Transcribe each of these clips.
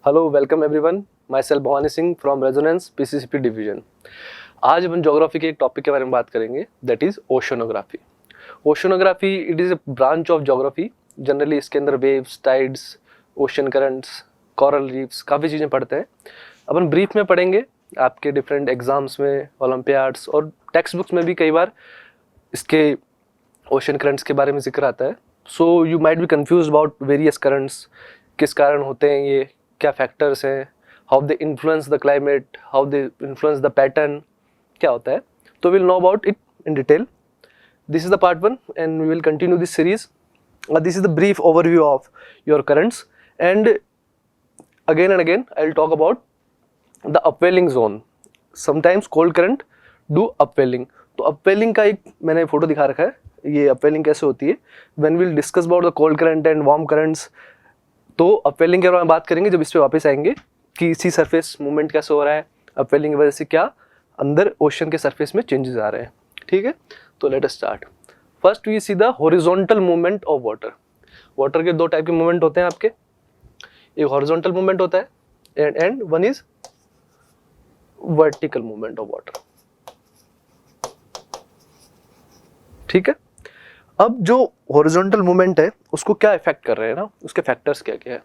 Hello welcome everyone, myself Bhawani Singh from Resonance PCCP division. आज हम geography के एक टॉपिक के बारे में बात करेंगे, that is oceanography. Oceanography it is a branch of geography. Generally इसके अंदर waves, tides, ocean currents, coral reefs, काफ़ी चीज़ें पढ़ते हैं। अपन ब्रीफ में पढ़ेंगे, आपके डिफरेंट एग्जाम्स में, ओलंपियाड्स और टेक्स्ट बुक्स में भी कई बार इसके ओशन करंट्स के बारे में जिक्र आता है। So you might be confuse about various currents, किस कारण होते हैं ये, क्या फैक्टर्स हैं, how they influence the climate, how they influence the pattern, क्या होता है। तो will know about it in detail. This is the part 1 and we will continue this series. This is the brief overview of your currents, and again I'll talk about the upwelling zone. Sometimes cold current do upwelling. तो upwelling का एक मैंने photo दिखा रखा है, ये upwelling कैसे होती है। When we'll discuss about the cold current and warm currents, तो अपवेलिंग के बारे में बात करेंगे जब इस पे वापस आएंगे कि इसी सरफेस मूवमेंट कैसे हो रहा है, अपवेलिंग की वजह से क्या अंदर ओशन के सरफेस में चेंजेस आ रहे हैं। ठीक है, तो let us start. First we see the horizontal movement of water. Water के दो टाइप के मूवमेंट होते हैं आपके, एक हॉरिजॉन्टल मूवमेंट होता है and one is vertical movement of water. ठीक है, अब जो हॉरिजॉन्टल मूवमेंट है उसको क्या इफेक्ट कर रहे हैं ना, उसके फैक्टर्स क्या क्या है।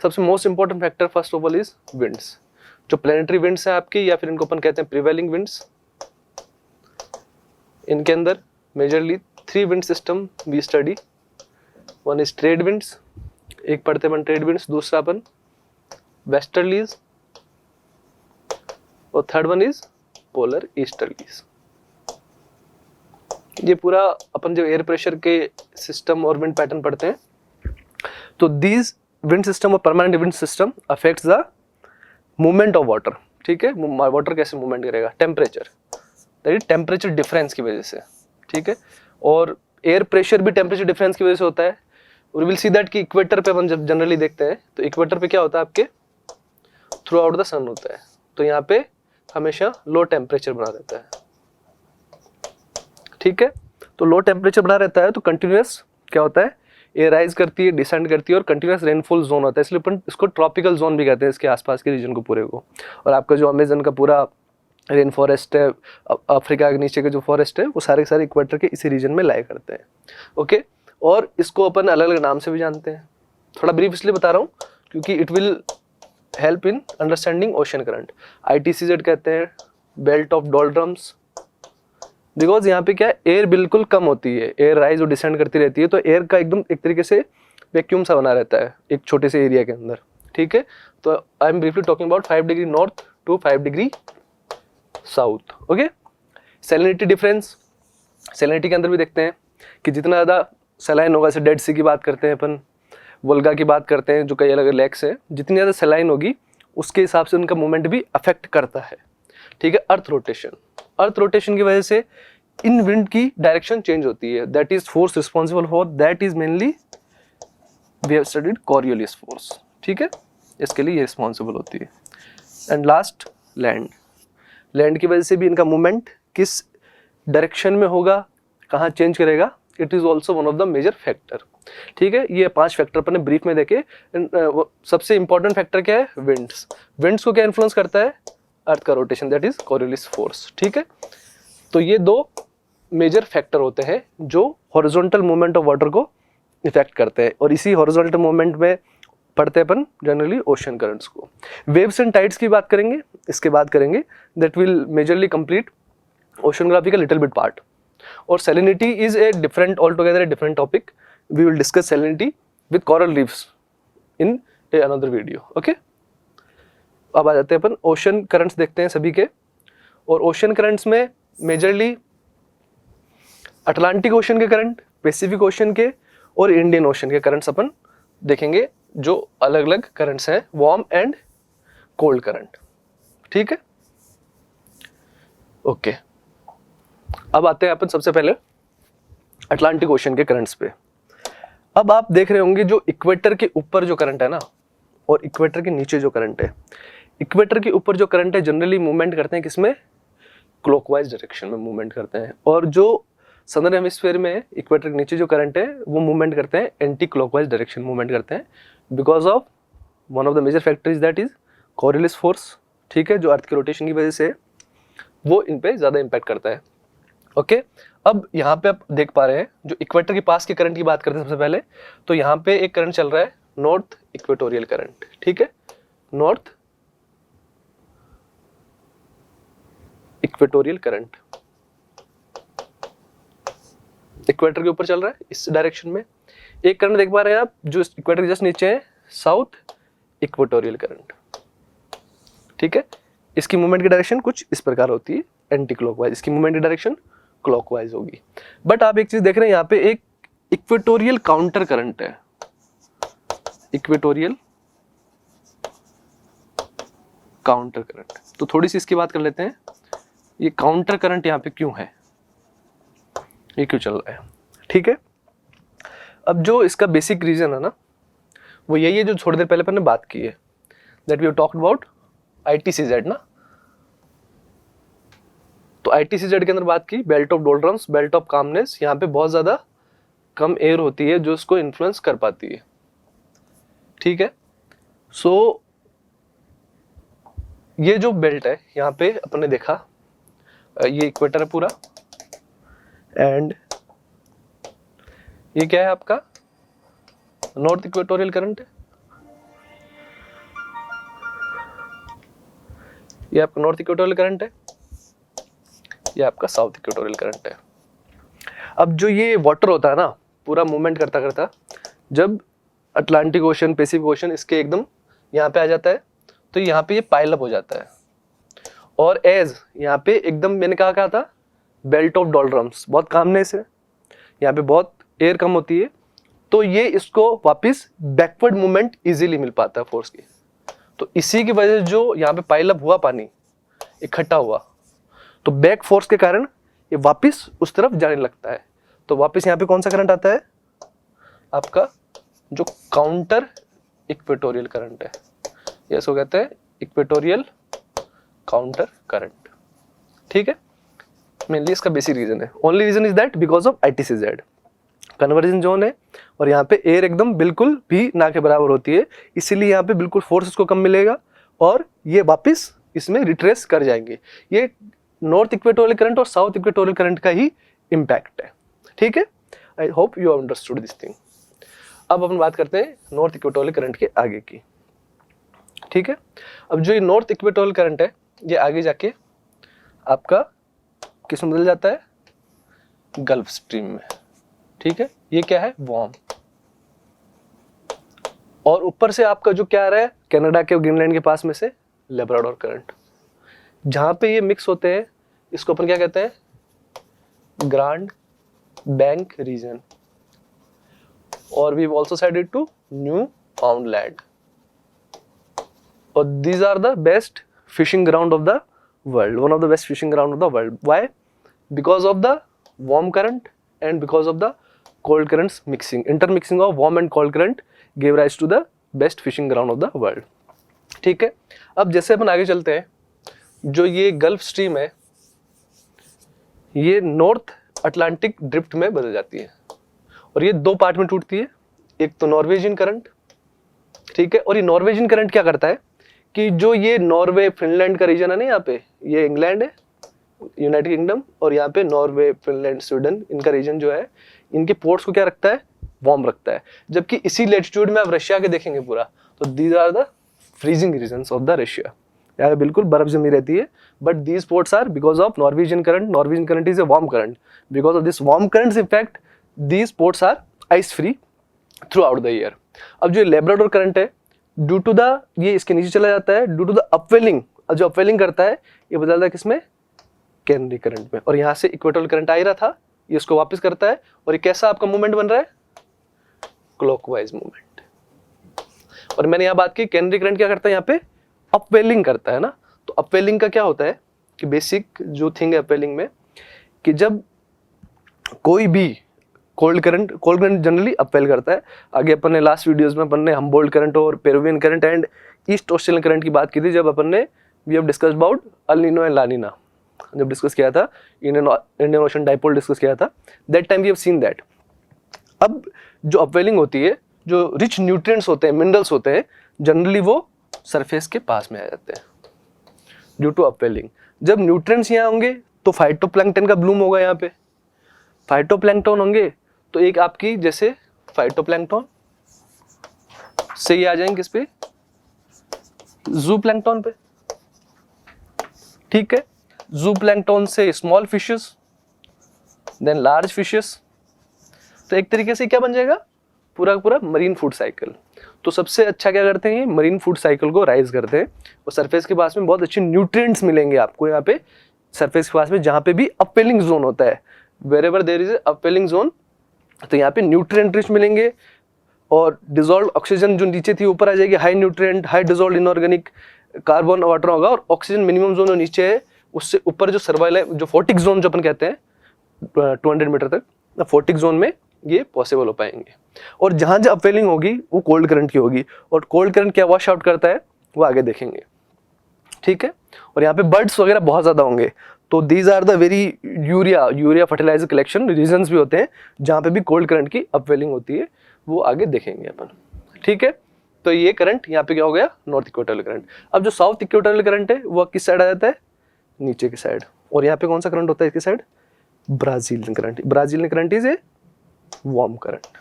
सबसे most important factor first of all is winds. जो प्लेनेटरी विंड्स हैं आपकी, या फिर इनको अपन कहते हैं प्रिवेलिंग विंड्स। इनके अंदर majorly 3 wind system we study. One is trade winds, एक पढ़ते अपन ट्रेड विंड्स, दूसरा अपन वेस्टर्लीज, और third one is polar easterlies. ये पूरा अपन जो एयर प्रेशर के सिस्टम और विंड पैटर्न पढ़ते हैं, तो दीज विंड सिस्टम और permanent wind system affects the movement of water. ठीक है, वाटर कैसे मूवमेंट करेगा, temperature, that is temperature difference की वजह से। ठीक है, और एयर प्रेशर भी टेम्परेचर डिफरेंस की वजह से होता है। वी विल सी दैट कि इक्वेटर पे अपन जब जनरली देखते हैं तो इक्वेटर पे क्या होता है, आपके थ्रू आउट द सन होता है, तो यहाँ पे हमेशा लो टेम्परेचर बना रहता है। ठीक है, तो लो टेम्परेचर बना रहता है तो कंटिन्यूअस क्या होता है, एयर राइज करती है, डिसेंड करती है, और कंटिन्यूअस रेनफॉल जोन होता है, इसलिए अपन इसको ट्रॉपिकल जोन भी कहते हैं, इसके आसपास के रीजन को पूरे को। और आपका जो अमेजन का पूरा रेन फॉरेस्ट है, अफ्रीका के नीचे के जो फॉरेस्ट है, वो सारे के सारे इक्वेटर के इसी रीजन में लाया करते हैं। ओके, और इसको अपन अलग अलग नाम से भी जानते हैं। थोड़ा ब्रीफ इसलिए बता रहा हूँ क्योंकि it will help in understanding ocean current. ITCZ कहते हैं बेल्ट ऑफ डोल्ड्रम्स, बिकॉज यहाँ पे क्या है, एयर बिल्कुल कम होती है, एयर राइज और डिसेंड करती रहती है, तो एयर का एकदम एक तरीके से वैक्यूम सा बना रहता है एक छोटे से एरिया के अंदर। ठीक है, तो I am briefly talking about 5 degree north to 5 degree south. Okay, salinity difference, salinity के अंदर भी देखते हैं कि जितना ज़्यादा सलाइन होगा, जैसे डेड सी की बात करते हैं अपन, वोल्गा की बात करते हैं, जो कई अलग लेक्स हैं, जितनी ज़्यादा सलाइन होगी उसके हिसाब से उनका मूवमेंट भी अफेक्ट करता है। ठीक है, अर्थ रोटेशन की वजह से इन विंड की डायरेक्शन चेंज होती है, that is force responsible for that is mainly we have studied Coriolis force. ठीक है, इसके लिए ये रिस्पॉन्सिबल होती है। एंड लास्ट लैंड की वजह से भी इनका मूवमेंट किस डायरेक्शन में होगा, कहाँ चेंज करेगा, it is also one of the major factor. ठीक है, ये 5 फैक्टर अपन ने ब्रीफ में देखे। सबसे इंपॉर्टेंट फैक्टर क्या है, विंड्स को क्या इन्फ्लुएंस करता है, अर्थ का rotation, that is Coriolis force. ठीक है, तो ये 2 मेजर फैक्टर होते हैं जो हॉरिजॉन्टल मूवमेंट ऑफ वाटर को इफेक्ट करते हैं, और इसी हॉरिजॉन्टल मूवमेंट में पढ़ते हैं अपन जनरली ओशन करंट्स को। वेव्स एंड टाइड्स की बात करेंगे, इसके बाद करेंगे, that will majorly complete oceanography का लिटिल बिट पार्ट। और salinity is a different, all together a different topic. We will discuss salinity with coral reefs in a another video. Okay, अब आ जाते हैं अपन ओशन करंट्स देखते हैं सभी के। और ओशन करंट्स में मेजरली अटलांटिक ओशन के करंट, पैसिफिक ओशन के और इंडियन ओशन के करंट्स अपन देखेंगे, जो अलग अलग करंट्स हैं, वार्म एंड कोल्ड करंट। ठीक है, ओके, अब आते हैं अपन सबसे पहले अटलांटिक ओशन के करंट्स पे। अब आप देख रहे होंगे जो इक्वेटर के ऊपर जो करंट है ना, और इक्वेटर के नीचे जो करंट है, इक्वेटर के ऊपर जो करंट है जनरली मूवमेंट करते हैं किसमें, क्लॉकवाइज डायरेक्शन में मूवमेंट करते हैं, और जो सदर्न हेमिस्फीयर में इक्वेटर के नीचे जो करंट है वो मूवमेंट करते हैं एंटी क्लॉकवाइज डायरेक्शन मूवमेंट करते हैं, because of one of the major factor is that is Coriolis force, ठीक है, जो अर्थ के रोटेशन की वजह से वो इन पे ज़्यादा इम्पैक्ट करता है। ओके, अब यहाँ पे आप देख पा रहे हैं जो इक्वेटर के पास के करंट की बात करते हैं सबसे पहले, तो यहाँ पे एक करंट चल रहा है नॉर्थ इक्वेटोरियल करंट, ठीक है, नॉर्थ इक्वेटोरियल करंट इक्वेटर के ऊपर चल रहा है इस डायरेक्शन में। एक करंट देख पा रहे हैं आप जो इक्वेटर के जस्ट नीचे है, साउथ इक्वेटोरियल करंट, ठीक है, इसकी मूवमेंट की डायरेक्शन कुछ इस प्रकार होती है, एंटी क्लॉकवाइज, इसकी मूवमेंट की डायरेक्शन क्लॉकवाइज होगी। बट आप एक चीज देख रहे हैं, यहाँ पे एक इक्वेटोरियल काउंटर करंट है, इक्वेटोरियल काउंटर करंट। तो थोड़ी सी इसकी बात कर लेते हैं, ये काउंटर करंट यहाँ पे क्यों है, ये क्यों चल रहा है, ठीक है। अब जो इसका बेसिक रीजन है ना, वो यही है जो थोड़ी देर पहले अपन ने बात की है, that we have talked about ITCZ ना। तो ITCZ के अंदर बात की, belt of doldrums, belt of calmness, यहाँ पे बहुत ज्यादा कम एयर होती है जो इसको इन्फ्लुएंस कर पाती है, ठीक है। सो ये जो बेल्ट है यहाँ पे अपन ने देखा, ये इक्वेटर है पूरा, एंड ये क्या है आपका नॉर्थ इक्वेटोरियल करंट है, ये आपका नॉर्थ इक्वेटोरियल करंट है, ये आपका साउथ इक्वेटोरियल करंट है। अब जो ये वाटर होता है ना, पूरा मूवमेंट करता करता जब अटलांटिक ओशन, पैसिफिक ओशन इसके एकदम यहाँ पे आ जाता है, तो यहाँ पे ये पाइल अप हो जाता है, और एज यहाँ पे एकदम मैंने कहा था बेल्ट ऑफ डोल्ड्रम्स, बहुत कामनेस है, यहाँ पे बहुत एयर कम होती है, तो ये इसको वापस बैकवर्ड मूवमेंट इजीली मिल पाता है फोर्स की। तो इसी की वजह से जो यहाँ पे पाइल अप हुआ, पानी इकट्ठा हुआ, तो बैक फोर्स के कारण ये वापस उस तरफ जाने लगता है। तो वापस यहाँ पे कौन सा करंट आता है आपका, जो काउंटर इक्वेटोरियल करंट है, ये इसको कहते हैं इक्वेटोरियल काउंटर करंट, ठीक है। मेनली इसका बेसिक रीजन है, only reason is that because of ITCZ, convergence zone है, और यहाँ पे एयर एकदम बिल्कुल भी ना के बराबर होती है, इसीलिए यहाँ पे बिल्कुल फोर्स इसको कम मिलेगा, और ये वापस इसमें रिट्रेस कर जाएंगे। ये नॉर्थ इक्वेटोरियल करंट और साउथ इक्वेटोरियल करंट का ही इम्पैक्ट है, ठीक है। I hope you have understood this thing. अब अपन बात करते हैं नॉर्थ इक्वेटोरियल करंट के आगे की, ठीक है। अब जो ये नॉर्थ इक्वेटोरियल करंट है, ये आगे जाके आपका किस में बदल जाता है, गल्फ स्ट्रीम में, ठीक है। ये क्या है, वार्म, और ऊपर से आपका जो क्या आ रहा है, कनाडा के ग्रीनलैंड के पास में से लेब्राडोर करंट, जहां पे ये मिक्स होते हैं, इसको अपन क्या कहते हैं, ग्रांड बैंक रीजन, और we also said it to Newfoundland, और these are the best fishing ground of the world, one of the best fishing ground of the world. Why? Because of the warm current and because of the cold currents mixing, intermixing of warm and cold current gave rise to the best fishing ground of the world, ठीक है। अब जैसे अपन आगे चलते हैं, जो ये gulf stream है, ये नॉर्थ अटलांटिक ड्रिफ्ट में बदल जाती है, और ये दो पार्ट में टूटती है, एक तो नॉर्वेजियन करंट, ठीक है, और ये नॉर्वेजियन करंट क्या करता है कि जो ये नॉर्वे फिनलैंड का रीजन है ना, यहाँ पे ये इंग्लैंड है, यूनाइटेड किंगडम, और यहाँ पे नॉर्वे, फिनलैंड, स्वीडन, इनका रीजन जो है, इनके पोर्ट्स को क्या रखता है, वार्म रखता है। जबकि इसी लेटिट्यूड में आप रशिया के देखेंगे पूरा, तो these are the freezing regions of the Russia, यहाँ पे बिल्कुल बर्फ जमी रहती है, but these ports are because of Norwegian current, Norwegian current is a warm current, because of this warm currents effect these ports are ice free throughout the year. अब जो Labrador current है, due to the, ये इसके नीचे चला जाता है, due to the upwelling, जो अपवेलिंग करता है ये बदलता है किसमें, कैनरी करंट में, और यहाँ से इक्वेटोरियल करंट आ ही रहा था, ये इसको वापस करता है, और ये कैसा आपका मूवमेंट बन रहा है, क्लॉकवाइज मूवमेंट। और मैंने यहाँ बात की कैनरी करंट क्या करता है, यहाँ पे अपवेलिंग करता है ना। तो अपवेलिंग का क्या होता है कि बेसिक जो थिंग है अपवेलिंग में, कि जब कोई भी कोल्ड करंट जनरली अपवेल करता है। आगे अपन ने लास्ट वीडियोस में अपन ने हम्बोल्ट करंट और Peruvian current and East Australian current की बात की थी, जब अपन ने we have discussed about El Nino and La Nina, जब डिस्कस किया था, इंडियन ओशन डाइपोल डिस्कस किया था, that time we have seen that. अब जो अपवेलिंग होती है, जो रिच न्यूट्रिएंट्स होते हैं, मिनरल्स होते हैं, जनरली वो सरफेस के पास में आ जाते हैं ड्यू टू अपवेलिंग। जब न्यूट्रिएंट्स यहाँ होंगे तो फाइटोप्लैंक्टन का ब्लूम होगा। यहाँ पे फाइटोप्लैंक्टन होंगे तो एक आपकी जैसे फाइटोप्लैंक्टन से ये आ जाएंगे किस पे, ज़ूप्लैंक्टन पे, ठीक है। ज़ूप्लैंक्टन से small fishes, then large fishes, तो एक तरीके से क्या बन जाएगा, पूरा पूरा मरीन फूड साइकिल। तो सबसे अच्छा क्या करते हैं, मरीन फूड साइकिल को राइज करते हैं और सरफेस के पास में बहुत अच्छे न्यूट्रिएंट्स मिलेंगे आपको यहाँ पे सरफेस के पास में, जहाँ पे भी अपवेलिंग जोन होता है, wherever there is upwelling zone, तो यहाँ पे न्यूट्रिएंट रिच मिलेंगे और डिजोल्व ऑक्सीजन जो नीचे थी ऊपर आ जाएगी, high nutrient, high dissolve inorganic carbon water होगा, और ऑक्सीजन मिनिमम जोन जो नीचे है उससे ऊपर जो सर्वाइल है, जो फोटिक जोन जो अपन कहते हैं 200 मीटर तक, फोटिक जोन में ये पॉसिबल हो पाएंगे। और जहां जहां अपवेलिंग होगी वो कोल्ड करंट की होगी, और कोल्ड करंट क्या वॉश आउट करता है वो आगे देखेंगे, ठीक है। और यहाँ पे बर्ड्स वगैरह बहुत ज्यादा होंगे, तो these are the very urea fertilizer collection regions भी होते हैं जहाँ पे भी कोल्ड करंट की अपवेलिंग होती है, वो आगे देखेंगे अपन, ठीक है। तो ये करंट यहाँ पे क्या हो गया, नॉर्थ इक्वेटोरियल करंट। अब जो साउथ इक्वेटोरियल करंट है वो किस साइड आ जाता है, नीचे की साइड। और यहाँ पे कौन सा करंट होता है इसकी side, Brazilian current. Brazilian current is a warm current.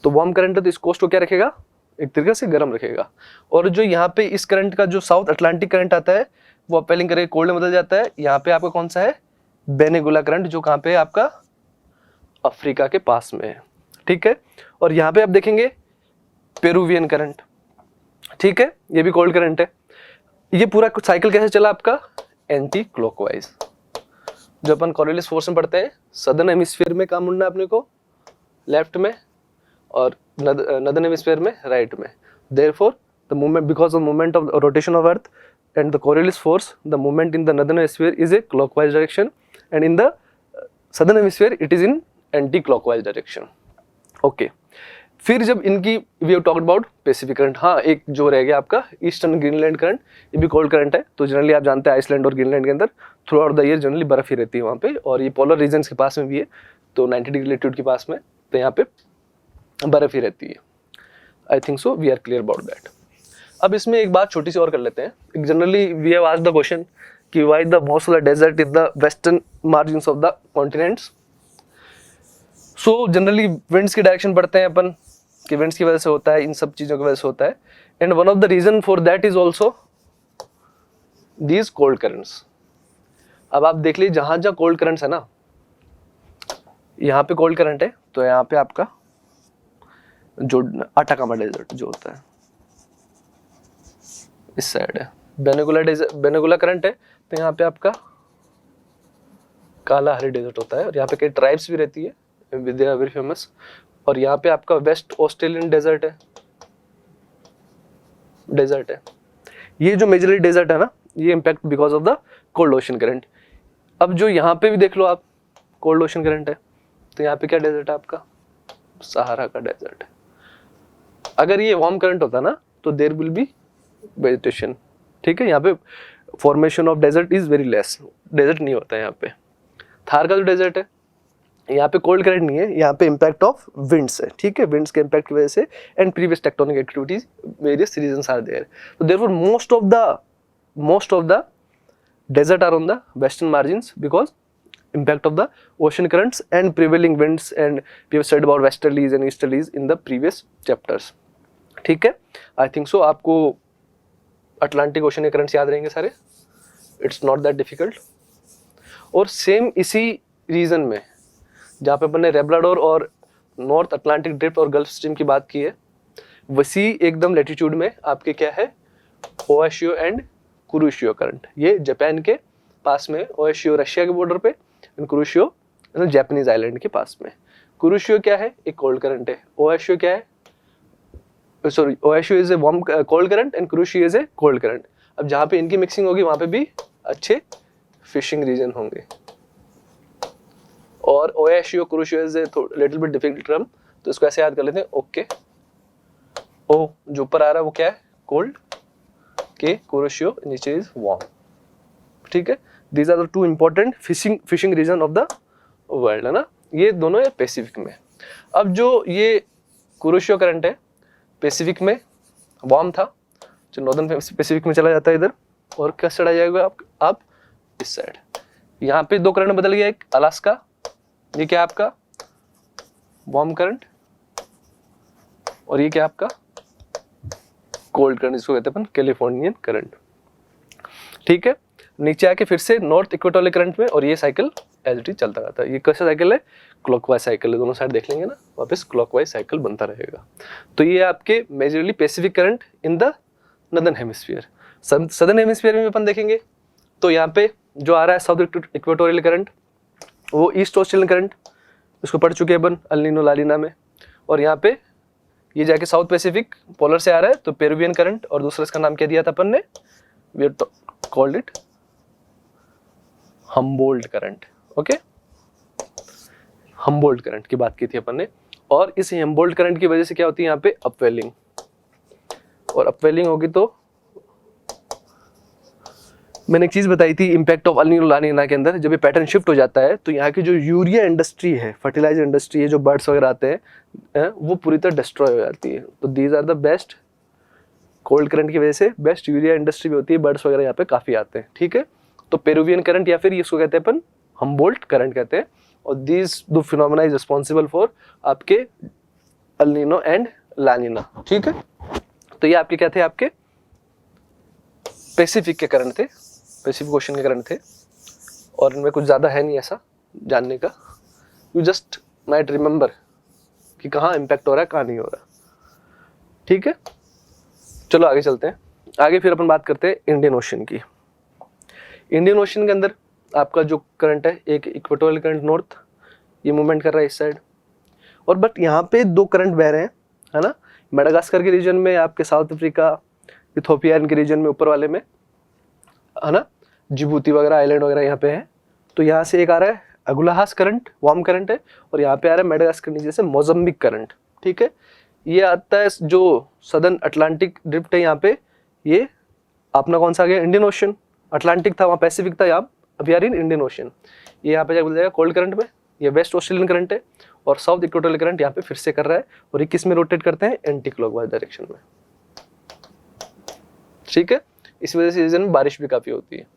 तो वार्म करंट है तो इस कोस्ट को क्या रखेगा, एक तरीके से गर्म रखेगा। और जो यहाँ पे इस करंट का जो साउथ अटलांटिक करंट आता है वो अपवेलिंग करके कोल्ड में बदल जाता है। यहाँ पे आपका कौन सा है, बेनेगुला करंट, जो कहाँ पे है आपका अफ्रीका के पास में है, ठीक है। और यहाँ पे आप देखेंगे पेरुवियन करंट, ठीक है, ये भी कोल्ड करंट है। ये पूरा साइकिल कैसे चला आपका, एंटी क्लॉकवाइज। जो अपन कॉरियोलिस फोर्स में पढ़ते हैं, सदर्न हेमिस्फीयर में काम मुड़ना अपने को लेफ्ट में, और नदर्न हेमिस्फीयर में राइट में। Therefore the movement, because of movement of rotation of earth and the Coriolis force, the movement in the northern hemisphere is a clockwise direction, and in the southern hemisphere it is in anti-clockwise direction. Okay. फिर जब इनकी we have talked about Pacific current, हाँ एक जो रह गया आपका eastern Greenland current, ये भी कोल्ड करंट है। तो जनरली आप जानते हैं आइसलैंड और ग्रीनलैंड के अंदर through out the year generally बर्फ ही रहती है वहाँ पे, और ये पोलर रीजन्स के पास में भी है, तो 90 डिग्री लेटीट्यूड के पास में, तो यहाँ पे बर्फ ही रहती है। I think so we are clear about that. अब इसमें एक बात छोटी सी और कर लेते हैं। Generally we have asked the question कि why the most of the desert in the western margins of the continents. So generally winds की डायरेक्शन पढ़ते हैं अपन कि विंड्स की वजह से होता है, इन सब चीज़ों की वजह से होता है, and one of the reason for that is also these cold currents. अब आप देख लीजिए जहाँ जहाँ कोल्ड करंट्स है ना, यहाँ पे कोल्ड करंट है, तो यहाँ पे आपका जो अटाकामा डेजर्ट जो होता है इस साइड है, बेनेगुला करंट है, तो यहाँ पे आपका काला हरी डेजर्ट होता है, और यहाँ पे कई ट्राइब्स भी रहती है, दे आर वेरी फेमस। और यहाँ पे आपका वेस्ट ऑस्ट्रेलियन डेजर्ट है। ये जो मेजरली डेजर्ट है ना, ये impact because of the cold ocean current. अब जो यहाँ पे भी देख लो आप, कोल्ड ओशन करंट है, तो यहाँ पे क्या डेजर्ट है आपका, सहारा का डेजर्ट है। अगर ये वार्म करंट होता ना तो देयर विल बी वेजिटेशन, ठीक है। यहाँ पे formation of desert is very less, desert नहीं होता है यहाँ पे। थार का जो डेजर्ट है, यहाँ पे कोल्ड करंट नहीं है, यहाँ पे इम्पैक्ट ऑफ विंड्स है, ठीक है, विंड्स के इम्पैक्ट की वजह से, and previous tectonic activities, various reasons are there. तो therefore most of the desert are on the western margins because impact of the ocean currents and prevailing winds, and we have studied about westerlies and easterlies in the previous chapters, ठीक है। I think सो आपको Atlantic ocean के currents याद रहेंगे सारे, it's not that difficult. और same इसी reason में जहाँ पे अपन ने रेब्राडोर और नॉर्थ अटलांटिक ड्रिफ्ट और गल्फ स्ट्रीम की बात की है, वैसी एकदम लैटिट्यूड में आपके क्या है, ओएशियो एंड कुरुशियो करंट। ये जापान के पास में, ओएशियो रशिया के बॉर्डर पे, एंड कुरुशियो जापानीज आइलैंड के पास में। कुरुशियो क्या है, एक कोल्ड करंट है। ओएशियो क्या है, sorry, Oyashio is a warm cold current and Kuroshio is a cold current. अब जहाँ पे इनकी मिक्सिंग होगी वहाँ पे भी अच्छे फिशिंग रीजन होंगे। और Oyashio Kuroshio is a little bit difficult term, तो इसको ऐसे याद कर लेते हैं, ओके। ओ जो ऊपर आ रहा है वो क्या है, कोल्ड, के कुरुशियो नीचे इज वार्म, ठीक है। These are the two important fishing region of the world, है ना, ये दोनों है पैसिफिक में। अब जो ये कुरोशियो करंट है, पैसिफिक में वार्म था, जो नॉर्दर्न पैसिफिक में चला जाता है इधर, और क्या चला जाएगा आप इस साइड। यहाँ पे दो करंट बदल गया, एक अलास्का, ये क्या आपका वार्म करंट, और ये क्या आपका कोल्ड करंट, जिसको कहते हैं अपन कैलिफोर्नियन करंट। ठीक है, नीचे आके फिर से नॉर्थ इक्वेटोरियल करंट में, और ये साइकिल एज इट इज चलता रहता है। ये कैसा साइकिल है, क्लॉकवाइज साइकिल है, दोनों साइड देख लेंगे ना, वापस क्लॉकवाइज साइकिल बनता रहेगा। तो ये आपके majorly Pacific current in the northern hemisphere. Southern hemisphere में अपन देखेंगे तो यहाँ पे जो आ रहा है साउथ इक्वेटोरियल करंट, वो ईस्ट ऑस्ट्रेलियन करंट, उसको पढ़ चुके हैं अपन अल नीनो ला नीना में। और यहाँ पे ये जाके साउथ पैसिफिक पोलर से आ रहा है, तो पेरुवियन करंट, और दूसरा इसका नाम क्या दिया था अपन ने, we called it Humboldt current. Okay, Humboldt current की बात की थी अपन ने। और इस हम्बोल्ट करंट की वजह से क्या होती है यहाँ पे अपवेलिंग, और अपवेलिंग होगी तो मैंने एक चीज बताई थी इम्पैक्ट ऑफ अल नीनो ला नीना के अंदर, जब ये पैटर्न शिफ्ट हो जाता है तो यहाँ की जो यूरिया इंडस्ट्री है, फर्टिलाइजर इंडस्ट्री है, जो बर्ड्स वगैरह आते हैं वो पूरी तरह डिस्ट्रॉय हो जाती है। तो these are the best, cold current की वजह से बेस्ट यूरिया इंडस्ट्री भी होती है, बर्ड्स वगैरह यहाँ पे काफी आते हैं। ठीक है, तो पेरुवियन करंट या फिर इसको कहते हैं अपन हम्बोल्ट करंट कहते हैं। और दीज दो फिनोमेना इज रिस्पॉन्सिबल फॉर आपके अल नीनो एंड ला नीना। ठीक है, तो ये आपके क्या थे, आपके पैसिफिक के करंट थे, पैसिफिक ओशन के करंट थे, और इनमें कुछ ज़्यादा है नहीं ऐसा जानने का। यू जस्ट माइट रिमेंबर कि कहाँ इम्पैक्ट हो रहा है, कहाँ नहीं हो रहा। ठीक है, चलो आगे चलते हैं। आगे फिर अपन बात करते हैं इंडियन ओशन की। इंडियन ओशन के अंदर आपका जो करंट है, एक इक्वेटोरियल करंट नॉर्थ, ये मूवमेंट कर रहा है इस साइड, और बट यहाँ पे दो करंट बह रहे हैं, है ना। मेडागास्कर के रीजन में, आपके साउथ अफ्रीका, इथोपिया के रीजन में ऊपर वाले में, है ना, जिबूती वगैरह आइलैंड वगैरह यहाँ पे है। तो यहाँ से एक आ रहा है अगुलाहास करंट, वार्म करंट है, और यहाँ पे आ रहा है मेडागास्कर नीचे से मोजाम्बिक करंट। ठीक है, ये आता है जो सदर्न अटलांटिक ड्रिफ्ट है यहाँ पे, ये अपना कौन सा आ गया, इंडियन ओशन। अटलांटिक था, वहाँ पैसिफिक था, यहाँ अभी आ रही है इंडियन ओशन। ये यहाँ पे जाकर जाएगा कोल्ड करंट में, ये वेस्ट ऑस्ट्रेलियन करंट है, और साउथ इक्वेटोरियल करंट यहाँ पे फिर से कर रहा है, और ये किस में रोटेट करते हैं, एंटी क्लॉकवाइज डायरेक्शन में। ठीक है, इस वजह से रीजन में बारिश भी काफी होती है।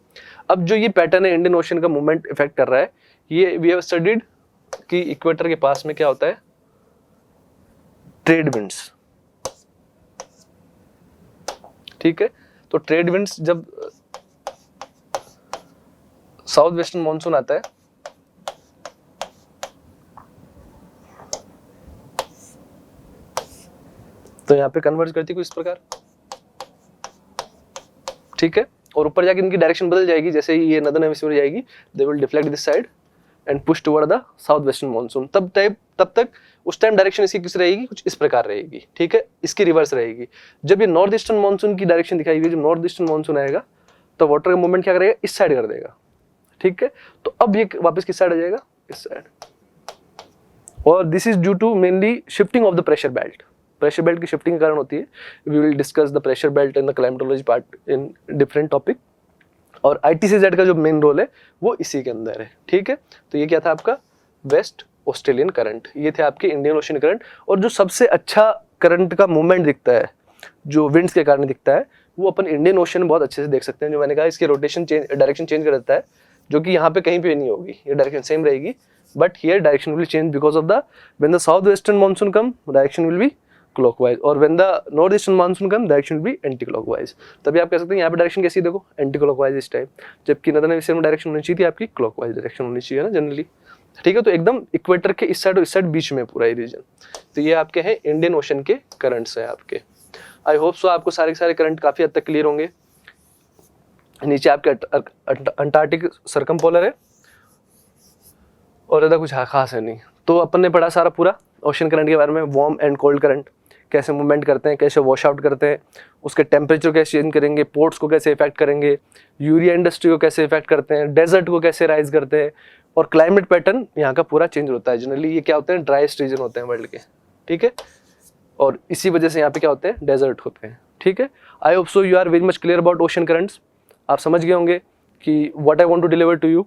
अब जो ये पैटर्न है इंडियन ओशन का मूवमेंट इफेक्ट कर रहा है, ये वी हैव स्टडीड कि इक्वेटर के पास में क्या होता है, ट्रेड विंड्स। ठीक है, तो ट्रेड विंड्स जब साउथ वेस्टर्न मॉनसून आता है, तो यहाँ पे कन्वर्ज करती है कुछ इस प्रकार। ठीक है, और ऊपर जाके इनकी डायरेक्शन बदल जाएगी, जैसे ही ये नॉर्दर्न हेमिस्फीयर जाएगी, they will deflect this side and push toward the south western monsoon. तब तक उस टाइम डायरेक्शन इसकी किस रहेगी, कुछ इस प्रकार रहेगी। ठीक है, इसकी रिवर्स रहेगी। जब ये नॉर्थ ईस्टर्न मॉनसून की डायरेक्शन दिखाई हुई, जब नॉर्थ ईस्टर्न मॉनसून आएगा तो वाटर का मूवमेंट क्या करेगा, इस साइड कर देगा। ठीक है, तो अब ये वापस किस साइड आ जाएगा, इस साइड। और this is due to mainly shifting of the pressure belt. Pressure belt की शिफ्टिंग के कारण होती है। We will discuss the pressure belt in the climatology part in different topic. और ITCZ का जो मेन रोल है वो इसी के अंदर है। ठीक है, तो ये क्या था आपका वेस्ट ऑस्ट्रेलियन करंट, ये थे आपके इंडियन ओशन करंट। और जो सबसे अच्छा करंट का मूवमेंट दिखता है, जो विंड्स के कारण दिखता है, वो अपन इंडियन ओशन में बहुत अच्छे से देख सकते हैं। जो मैंने कहा, इसकी रोटेशन डायरेक्शन चेंज कर देता है, जो कि यहाँ पे कहीं पे नहीं होगी, ये डायरेक्शन सेम रहेगी, but here direction will change because of the when the south western monsoon come, direction will be clockwise, और when the north eastern monsoon come, direction will be anticlockwise. तभी आप कह सकते हैं यहाँ पे direction कैसी देखो, एंटी क्लॉकवाइज इस टाइम, जबकि नॉर्दर्न हेमिस्फीयर में डायरेक्शन होनी चाहिए थी आपकी क्लॉकवाइज डायरेक्शन होनी चाहिए ना जनरली। ठीक है, तो एकदम इक्वेटर के इस साइड और इस साइड बीच में पूरा ये रीजन। तो ये आपके हैं इंडियन ओशन के करंट्स है आपके। आई होप सो आपको सारे करंट काफी हद तक क्लियर होंगे। नीचे आपके अंटार्कटिक सर्कमपोलर है, और ज़्यादा कुछ खास है नहीं। तो अपन ने पढ़ा सारा पूरा ओशन करंट के बारे में, वार्म एंड कोल्ड करंट कैसे मूवमेंट करते हैं, कैसे वॉश आउट करते हैं, उसके टेम्परेचर कैसे चेंज करेंगे, पोर्ट्स को कैसे इफेक्ट करेंगे, यूरिया इंडस्ट्री को कैसे इफेक्ट करते हैं, डेजर्ट को कैसे राइज करते हैं, और क्लाइमेट पैटर्न यहाँ का पूरा चेंज होता है। जनरली ये क्या होते हैं, ड्राइस्ट रीजन होते हैं वर्ल्ड के। ठीक है, और इसी वजह से यहाँ पे क्या होते हैं, डेजर्ट होते हैं। ठीक है, I hope so you are very much clear about ocean currents. आप समझ गए होंगे कि what I want to deliver to you.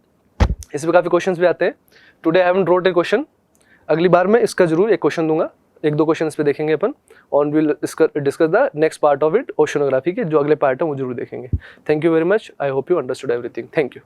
इसमें काफ़ी क्वेश्चंस भी आते हैं। Today I haven't wrote a question, अगली बार मैं इसका जरूर एक क्वेश्चन दूंगा एक दो क्वेश्चन पे देखेंगे अपन, और will discuss the next part of it, oceanography के जो अगले पार्ट है वो जरूर देखेंगे। Thank you very much, I hope you understood everything, thank you.